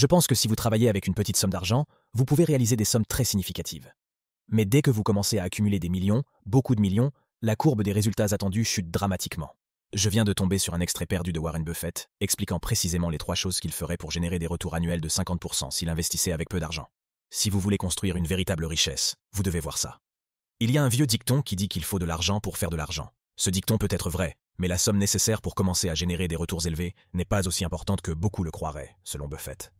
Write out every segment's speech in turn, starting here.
Je pense que si vous travaillez avec une petite somme d'argent, vous pouvez réaliser des sommes très significatives. Mais dès que vous commencez à accumuler des millions, beaucoup de millions, la courbe des résultats attendus chute dramatiquement. Je viens de tomber sur un extrait perdu de Warren Buffett, expliquant précisément les 3 choses qu'il ferait pour générer des retours annuels de 50% s'il investissait avec peu d'argent. Si vous voulez construire une véritable richesse, vous devez voir ça. Il y a un vieux dicton qui dit qu'il faut de l'argent pour faire de l'argent. Ce dicton peut être vrai, mais la somme nécessaire pour commencer à générer des retours élevés n'est pas aussi importante que beaucoup le croiraient, selon Buffett.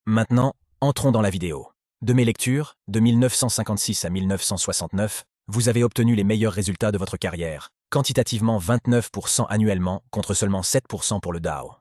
Maintenant, entrons dans la vidéo. De mes lectures, de 1956 à 1969, vous avez obtenu les meilleurs résultats de votre carrière, quantitativement 29% annuellement contre seulement 7% pour le Dow.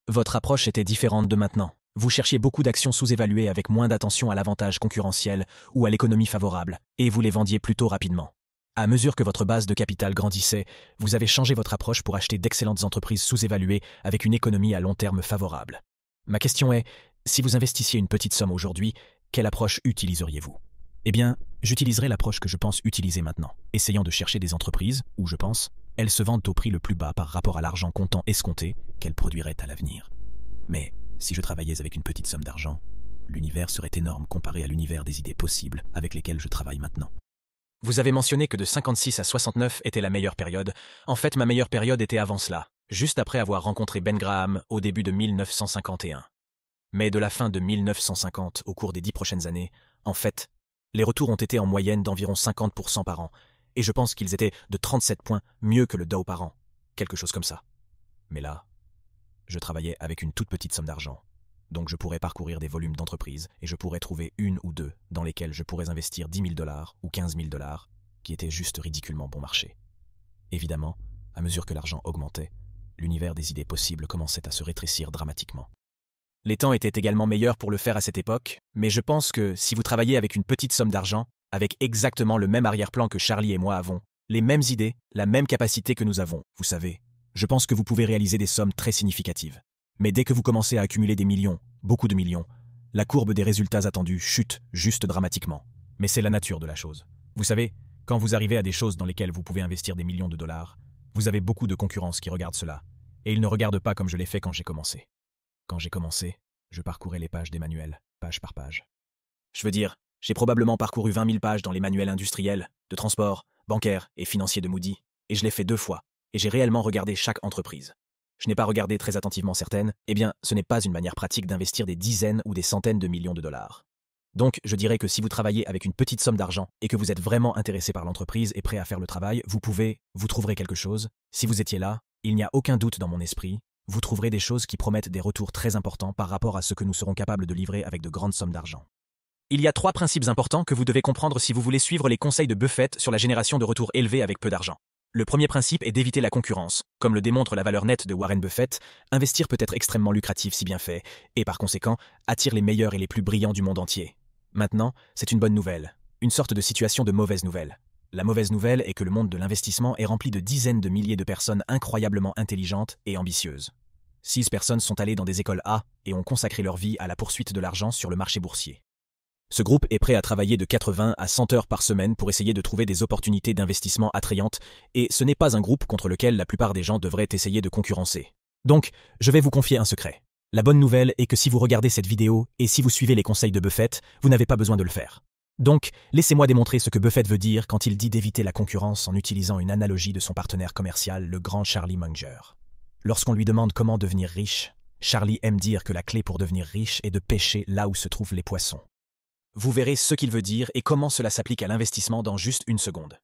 Votre approche était différente de maintenant. Vous cherchiez beaucoup d'actions sous-évaluées avec moins d'attention à l'avantage concurrentiel ou à l'économie favorable, et vous les vendiez plutôt rapidement. À mesure que votre base de capital grandissait, vous avez changé votre approche pour acheter d'excellentes entreprises sous-évaluées avec une économie à long terme favorable. Ma question est, si vous investissiez une petite somme aujourd'hui, quelle approche utiliseriez-vous? Eh bien, j'utiliserai l'approche que je pense utiliser maintenant, essayant de chercher des entreprises où, je pense, elles se vendent au prix le plus bas par rapport à l'argent comptant escompté qu'elles produiraient à l'avenir. Mais, si je travaillais avec une petite somme d'argent, l'univers serait énorme comparé à l'univers des idées possibles avec lesquelles je travaille maintenant. Vous avez mentionné que de 56 à 69 était la meilleure période. En fait, ma meilleure période était avant cela, juste après avoir rencontré Ben Graham au début de 1951. Mais de la fin de 1950 au cours des 10 prochaines années, en fait, les retours ont été en moyenne d'environ 50% par an, et je pense qu'ils étaient de 37 points mieux que le Dow par an, quelque chose comme ça. Mais là, je travaillais avec une toute petite somme d'argent, donc je pourrais parcourir des volumes d'entreprises et je pourrais trouver une ou deux dans lesquelles je pourrais investir 10 000 $ ou 15 000 $, qui étaient juste ridiculement bon marché. Évidemment, à mesure que l'argent augmentait, l'univers des idées possibles commençait à se rétrécir dramatiquement. Les temps étaient également meilleurs pour le faire à cette époque, mais je pense que si vous travaillez avec une petite somme d'argent, avec exactement le même arrière-plan que Charlie et moi avons, les mêmes idées, la même capacité que nous avons, vous savez, je pense que vous pouvez réaliser des sommes très significatives. Mais dès que vous commencez à accumuler des millions, beaucoup de millions, la courbe des résultats attendus chute juste dramatiquement. Mais c'est la nature de la chose. Vous savez, quand vous arrivez à des choses dans lesquelles vous pouvez investir des millions de dollars, vous avez beaucoup de concurrence qui regardent cela, et ils ne regardent pas comme je l'ai fait quand j'ai commencé. Quand j'ai commencé, je parcourais les pages des manuels, page par page. Je veux dire, j'ai probablement parcouru 20 000 pages dans les manuels industriels, de transport, bancaires et financiers de Moody, et je l'ai fait 2 fois, et j'ai réellement regardé chaque entreprise. Je n'ai pas regardé très attentivement certaines, eh bien, ce n'est pas une manière pratique d'investir des dizaines ou des centaines de millions de dollars. Donc, je dirais que si vous travaillez avec une petite somme d'argent et que vous êtes vraiment intéressé par l'entreprise et prêt à faire le travail, vous trouverez quelque chose. Si vous étiez là, il n'y a aucun doute dans mon esprit, vous trouverez des choses qui promettent des retours très importants par rapport à ce que nous serons capables de livrer avec de grandes sommes d'argent. Il y a 3 principes importants que vous devez comprendre si vous voulez suivre les conseils de Buffett sur la génération de retours élevés avec peu d'argent. Le premier principe est d'éviter la concurrence. Comme le démontre la valeur nette de Warren Buffett, investir peut être extrêmement lucratif si bien fait, et par conséquent, attire les meilleurs et les plus brillants du monde entier. Maintenant, c'est une bonne nouvelle, une sorte de situation de mauvaise nouvelle. La mauvaise nouvelle est que le monde de l'investissement est rempli de dizaines de milliers de personnes incroyablement intelligentes et ambitieuses. 6 personnes sont allées dans des écoles A et ont consacré leur vie à la poursuite de l'argent sur le marché boursier. Ce groupe est prêt à travailler de 80 à 100 heures par semaine pour essayer de trouver des opportunités d'investissement attrayantes, et ce n'est pas un groupe contre lequel la plupart des gens devraient essayer de concurrencer. Donc, je vais vous confier un secret. La bonne nouvelle est que si vous regardez cette vidéo et si vous suivez les conseils de Buffett, vous n'avez pas besoin de le faire. Donc, laissez-moi démontrer ce que Buffett veut dire quand il dit d'éviter la concurrence en utilisant une analogie de son partenaire commercial, le grand Charlie Munger. Lorsqu'on lui demande comment devenir riche, Charlie aime dire que la clé pour devenir riche est de pêcher là où se trouvent les poissons. Vous verrez ce qu'il veut dire et comment cela s'applique à l'investissement dans juste une seconde.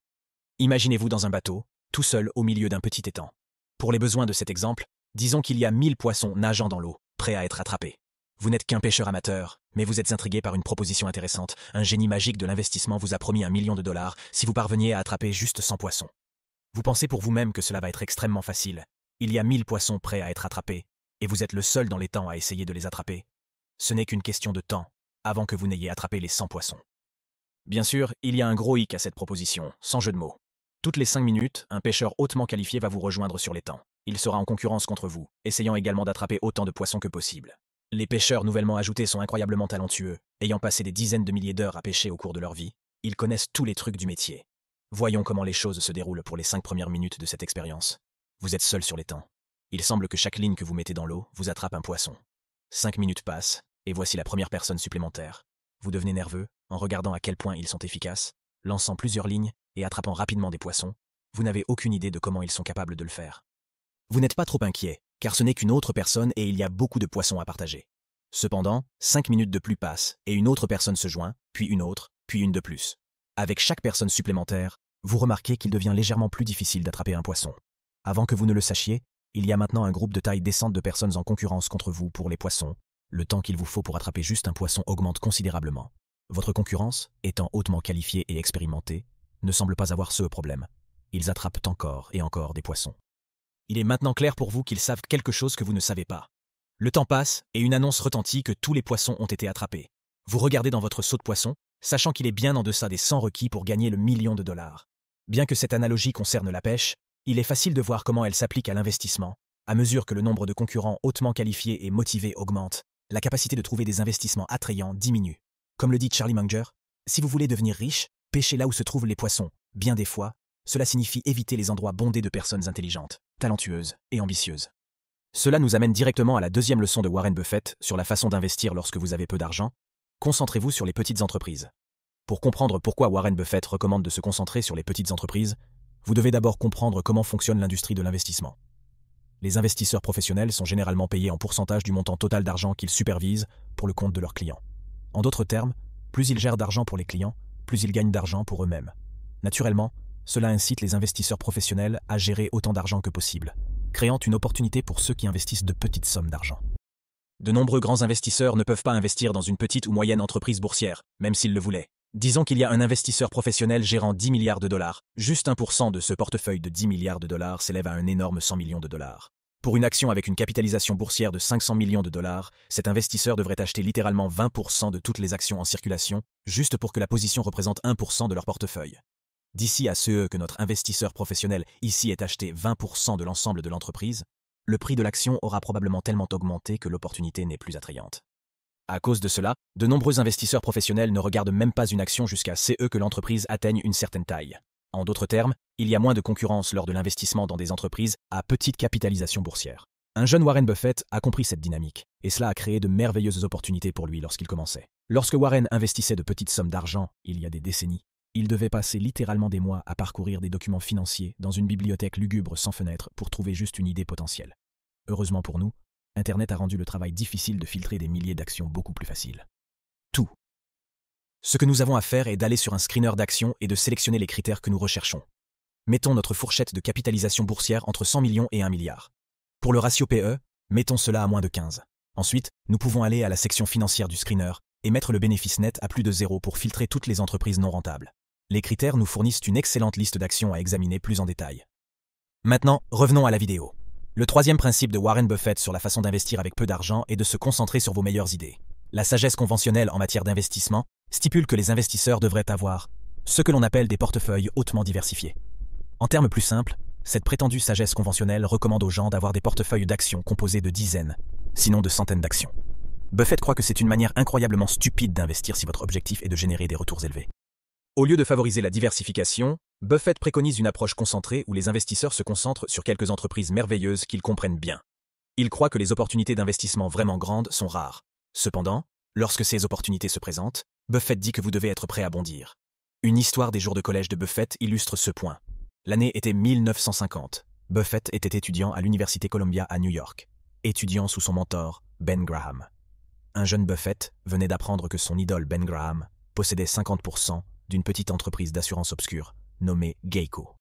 Imaginez-vous dans un bateau, tout seul au milieu d'un petit étang. Pour les besoins de cet exemple, disons qu'il y a 1000 poissons nageant dans l'eau, prêts à être attrapés. Vous n'êtes qu'un pêcheur amateur, mais vous êtes intrigué par une proposition intéressante. Un génie magique de l'investissement vous a promis $1 million si vous parveniez à attraper juste 100 poissons. Vous pensez pour vous-même que cela va être extrêmement facile. Il y a 1000 poissons prêts à être attrapés, et vous êtes le seul dans l'étang à essayer de les attraper. Ce n'est qu'une question de temps, avant que vous n'ayez attrapé les 100 poissons. Bien sûr, il y a un gros hic à cette proposition, sans jeu de mots. Toutes les 5 minutes, un pêcheur hautement qualifié va vous rejoindre sur l'étang. Il sera en concurrence contre vous, essayant également d'attraper autant de poissons que possible. Les pêcheurs nouvellement ajoutés sont incroyablement talentueux, ayant passé des dizaines de milliers d'heures à pêcher au cours de leur vie. Ils connaissent tous les trucs du métier. Voyons comment les choses se déroulent pour les 5 premières minutes de cette expérience. Vous êtes seul sur l'étang. Il semble que chaque ligne que vous mettez dans l'eau vous attrape un poisson. 5 minutes passent, Et voici la première personne supplémentaire. Vous devenez nerveux en regardant à quel point ils sont efficaces, lançant plusieurs lignes et attrapant rapidement des poissons. Vous n'avez aucune idée de comment ils sont capables de le faire. Vous n'êtes pas trop inquiet, car ce n'est qu'une autre personne et il y a beaucoup de poissons à partager. Cependant, 5 minutes de plus passent et une autre personne se joint, puis une autre, puis une de plus. Avec chaque personne supplémentaire, vous remarquez qu'il devient légèrement plus difficile d'attraper un poisson. Avant que vous ne le sachiez, il y a maintenant un groupe de taille décente de personnes en concurrence contre vous pour les poissons. Le temps qu'il vous faut pour attraper juste un poisson augmente considérablement. Votre concurrence, étant hautement qualifiée et expérimentée, ne semble pas avoir ce problème. Ils attrapent encore et encore des poissons. Il est maintenant clair pour vous qu'ils savent quelque chose que vous ne savez pas. Le temps passe et une annonce retentit que tous les poissons ont été attrapés. Vous regardez dans votre seau de poisson, sachant qu'il est bien en deçà des 100 requis pour gagner le million de dollars. Bien que cette analogie concerne la pêche, il est facile de voir comment elle s'applique à l'investissement. À mesure que le nombre de concurrents hautement qualifiés et motivés augmente, la capacité de trouver des investissements attrayants diminue. Comme le dit Charlie Munger, si vous voulez devenir riche, pêchez là où se trouvent les poissons. Bien des fois, cela signifie éviter les endroits bondés de personnes intelligentes, talentueuses et ambitieuses. Cela nous amène directement à la deuxième leçon de Warren Buffett sur la façon d'investir lorsque vous avez peu d'argent. Concentrez-vous sur les petites entreprises. Pour comprendre pourquoi Warren Buffett recommande de se concentrer sur les petites entreprises, vous devez d'abord comprendre comment fonctionne l'industrie de l'investissement. Les investisseurs professionnels sont généralement payés en pourcentage du montant total d'argent qu'ils supervisent pour le compte de leurs clients. En d'autres termes, plus ils gèrent d'argent pour les clients, plus ils gagnent d'argent pour eux-mêmes. Naturellement, cela incite les investisseurs professionnels à gérer autant d'argent que possible, créant une opportunité pour ceux qui investissent de petites sommes d'argent. De nombreux grands investisseurs ne peuvent pas investir dans une petite ou moyenne entreprise boursière, même s'ils le voulaient. Disons qu'il y a un investisseur professionnel gérant 10 milliards de dollars. Juste 1% de ce portefeuille de 10 milliards de dollars s'élève à un énorme 100 millions de dollars. Pour une action avec une capitalisation boursière de 500 millions de dollars, cet investisseur devrait acheter littéralement 20% de toutes les actions en circulation, juste pour que la position représente 1% de leur portefeuille. D'ici à ce que notre investisseur professionnel ici ait acheté 20% de l'ensemble de l'entreprise, le prix de l'action aura probablement tellement augmenté que l'opportunité n'est plus attrayante. À cause de cela, de nombreux investisseurs professionnels ne regardent même pas une action jusqu'à ce que l'entreprise atteigne une certaine taille. En d'autres termes, il y a moins de concurrence lors de l'investissement dans des entreprises à petite capitalisation boursière. Un jeune Warren Buffett a compris cette dynamique, et cela a créé de merveilleuses opportunités pour lui lorsqu'il commençait. Lorsque Warren investissait de petites sommes d'argent, il y a des décennies, il devait passer littéralement des mois à parcourir des documents financiers dans une bibliothèque lugubre sans fenêtre pour trouver juste une idée potentielle. Heureusement pour nous, Internet a rendu le travail difficile de filtrer des milliers d'actions beaucoup plus facile. Tout. Ce que nous avons à faire est d'aller sur un screener d'actions et de sélectionner les critères que nous recherchons. Mettons notre fourchette de capitalisation boursière entre 100 millions et 1 milliard. Pour le ratio PE, mettons cela à moins de 15. Ensuite, nous pouvons aller à la section financière du screener et mettre le bénéfice net à plus de 0 pour filtrer toutes les entreprises non rentables. Les critères nous fournissent une excellente liste d'actions à examiner plus en détail. Maintenant, revenons à la vidéo. Le troisième principe de Warren Buffett sur la façon d'investir avec peu d'argent est de se concentrer sur vos meilleures idées. La sagesse conventionnelle en matière d'investissement stipule que les investisseurs devraient avoir ce que l'on appelle des portefeuilles hautement diversifiés. En termes plus simples, cette prétendue sagesse conventionnelle recommande aux gens d'avoir des portefeuilles d'actions composés de dizaines, sinon de centaines d'actions. Buffett croit que c'est une manière incroyablement stupide d'investir si votre objectif est de générer des retours élevés. Au lieu de favoriser la diversification, Buffett préconise une approche concentrée où les investisseurs se concentrent sur quelques entreprises merveilleuses qu'ils comprennent bien. Il croit que les opportunités d'investissement vraiment grandes sont rares. Cependant, lorsque ces opportunités se présentent, Buffett dit que vous devez être prêt à bondir. Une histoire des jours de collège de Buffett illustre ce point. L'année était 1950. Buffett était étudiant à l'Université Columbia à New York, étudiant sous son mentor, Ben Graham. Un jeune Buffett venait d'apprendre que son idole Ben Graham possédait 50% d'une petite entreprise d'assurance obscure nommée Geico.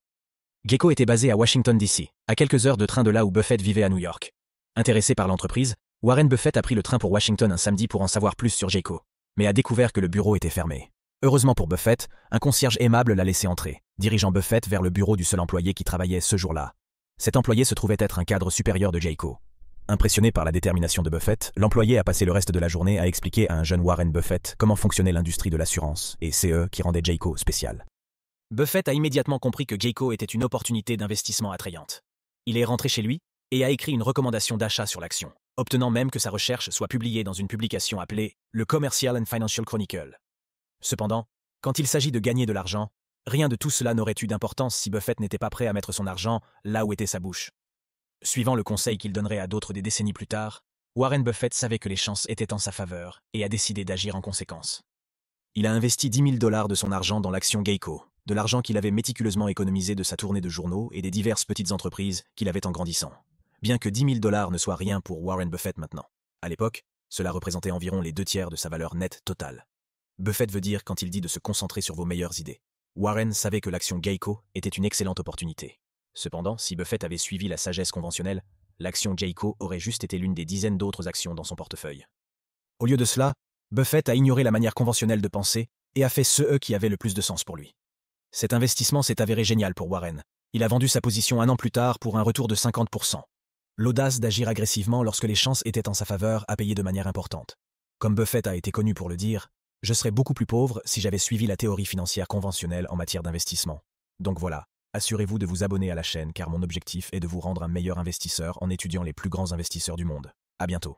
Geico était basée à Washington D.C., à quelques heures de train de là où Buffett vivait à New York. Intéressé par l'entreprise, Warren Buffett a pris le train pour Washington un samedi pour en savoir plus sur Geico, mais a découvert que le bureau était fermé. Heureusement pour Buffett, un concierge aimable l'a laissé entrer, dirigeant Buffett vers le bureau du seul employé qui travaillait ce jour-là. Cet employé se trouvait être un cadre supérieur de Geico. Impressionné par la détermination de Buffett, l'employé a passé le reste de la journée à expliquer à un jeune Warren Buffett comment fonctionnait l'industrie de l'assurance, et c'est eux qui rendaient Geico spécial. Buffett a immédiatement compris que Geico était une opportunité d'investissement attrayante. Il est rentré chez lui et a écrit une recommandation d'achat sur l'action, obtenant même que sa recherche soit publiée dans une publication appelée le Commercial and Financial Chronicle. Cependant, quand il s'agit de gagner de l'argent, rien de tout cela n'aurait eu d'importance si Buffett n'était pas prêt à mettre son argent là où était sa bouche. Suivant le conseil qu'il donnerait à d'autres des décennies plus tard, Warren Buffett savait que les chances étaient en sa faveur et a décidé d'agir en conséquence. Il a investi 10 000 $ de son argent dans l'action Geico, de l'argent qu'il avait méticuleusement économisé de sa tournée de journaux et des diverses petites entreprises qu'il avait en grandissant. Bien que 10 000 $ ne soit rien pour Warren Buffett maintenant. À l'époque, cela représentait environ les 2/3 de sa valeur nette totale. Buffett veut dire quand il dit de se concentrer sur vos meilleures idées. Warren savait que l'action Geico était une excellente opportunité. Cependant, si Buffett avait suivi la sagesse conventionnelle, l'action Geico aurait juste été l'une des dizaines d'autres actions dans son portefeuille. Au lieu de cela, Buffett a ignoré la manière conventionnelle de penser et a fait ce qui avait le plus de sens pour lui. Cet investissement s'est avéré génial pour Warren. Il a vendu sa position 1 an plus tard pour un retour de 50%. L'audace d'agir agressivement lorsque les chances étaient en sa faveur a payé de manière importante. Comme Buffett a été connu pour le dire, « Je serais beaucoup plus pauvre si j'avais suivi la théorie financière conventionnelle en matière d'investissement. » Donc voilà, assurez-vous de vous abonner à la chaîne car mon objectif est de vous rendre un meilleur investisseur en étudiant les plus grands investisseurs du monde. À bientôt.